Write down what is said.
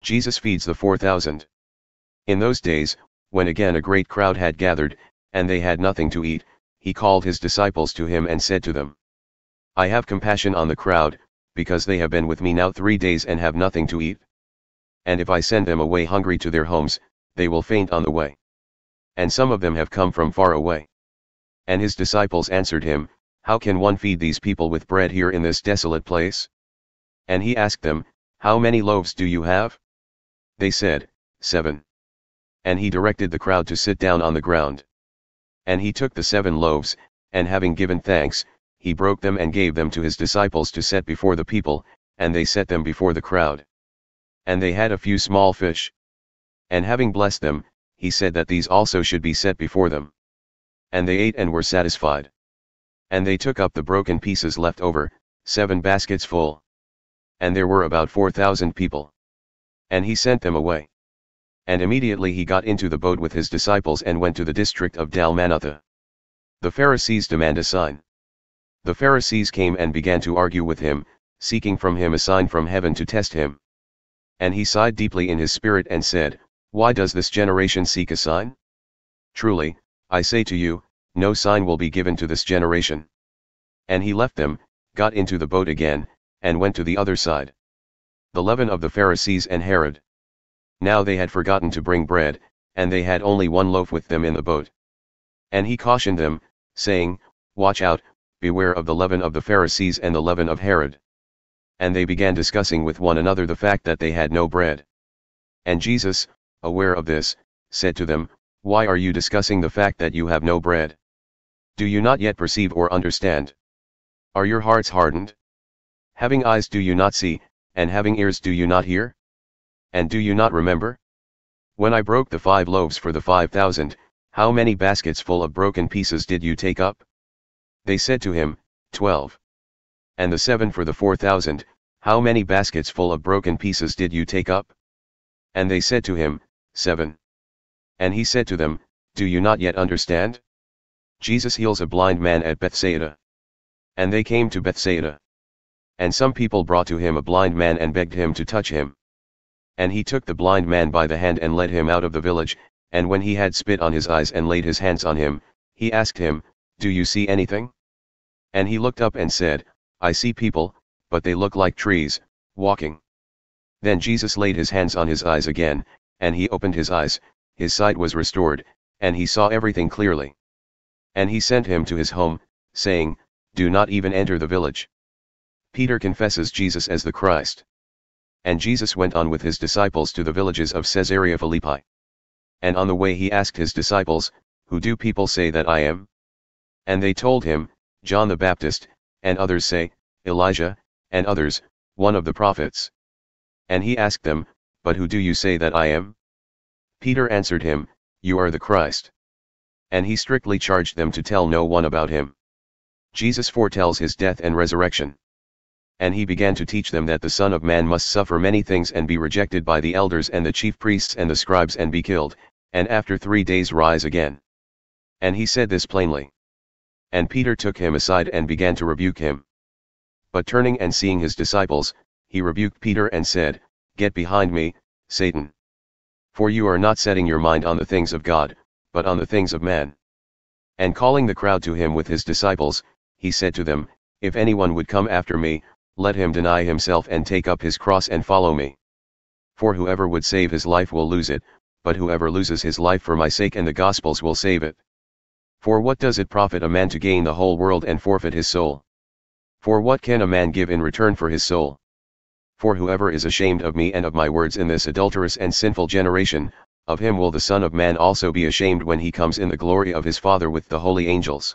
Jesus feeds the 4,000. In those days, when again a great crowd had gathered, and they had nothing to eat, he called his disciples to him and said to them, I have compassion on the crowd, because they have been with me now 3 days and have nothing to eat. And if I send them away hungry to their homes, they will faint on the way. And some of them have come from far away. And his disciples answered him, How can one feed these people with bread here in this desolate place? And he asked them, How many loaves do you have? They said, 7. And he directed the crowd to sit down on the ground. And he took the 7 loaves, and having given thanks, he broke them and gave them to his disciples to set before the people, and they set them before the crowd. And they had a few small fish. And having blessed them, he said that these also should be set before them. And they ate and were satisfied. And they took up the broken pieces left over, 7 baskets full. And there were about 4,000 people. And he sent them away. And immediately he got into the boat with his disciples and went to the district of Dalmanutha. The Pharisees demand a sign. The Pharisees came and began to argue with him, seeking from him a sign from heaven to test him. And he sighed deeply in his spirit and said, Why does this generation seek a sign? Truly, I say to you, no sign will be given to this generation. And he left them, got into the boat again, and went to the other side. The leaven of the Pharisees and Herod. Now they had forgotten to bring bread, and they had only 1 loaf with them in the boat. And he cautioned them, saying, Watch out, beware of the leaven of the Pharisees and the leaven of Herod. And they began discussing with one another the fact that they had no bread. And Jesus, aware of this, said to them, Why are you discussing the fact that you have no bread? Do you not yet perceive or understand? Are your hearts hardened? Having eyes do you not see, and having ears do you not hear? And do you not remember? When I broke the 5 loaves for the 5,000, how many baskets full of broken pieces did you take up? They said to him, 12. And the 7 for the 4,000, how many baskets full of broken pieces did you take up? And they said to him, 7. And he said to them, Do you not yet understand? Jesus heals a blind man at Bethsaida. And they came to Bethsaida. And some people brought to him a blind man and begged him to touch him. And he took the blind man by the hand and led him out of the village, and when he had spit on his eyes and laid his hands on him, he asked him, Do you see anything? And he looked up and said, I see people, but they look like trees, walking. Then Jesus laid his hands on his eyes again, and he opened his eyes, his sight was restored, and he saw everything clearly. And he sent him to his home, saying, Do not even enter the village. Peter confesses Jesus as the Christ. And Jesus went on with his disciples to the villages of Caesarea Philippi. And on the way he asked his disciples, Who do people say that I am? And they told him, John the Baptist, and others say, Elijah, and others, one of the prophets. And he asked them, But who do you say that I am? Peter answered him, You are the Christ. And he strictly charged them to tell no one about him. Jesus foretells his death and resurrection. And he began to teach them that the Son of Man must suffer many things and be rejected by the elders and the chief priests and the scribes and be killed, and after 3 days rise again. And he said this plainly. And Peter took him aside and began to rebuke him. But turning and seeing his disciples, he rebuked Peter and said, Get behind me, Satan. For you are not setting your mind on the things of God, but on the things of man. And calling the crowd to him with his disciples, he said to them, If anyone would come after me, let him deny himself and take up his cross and follow me. For whoever would save his life will lose it, but whoever loses his life for my sake and the gospel's will save it. For what does it profit a man to gain the whole world and forfeit his soul? For what can a man give in return for his soul? For whoever is ashamed of me and of my words in this adulterous and sinful generation, of him will the Son of Man also be ashamed when he comes in the glory of his Father with the holy angels.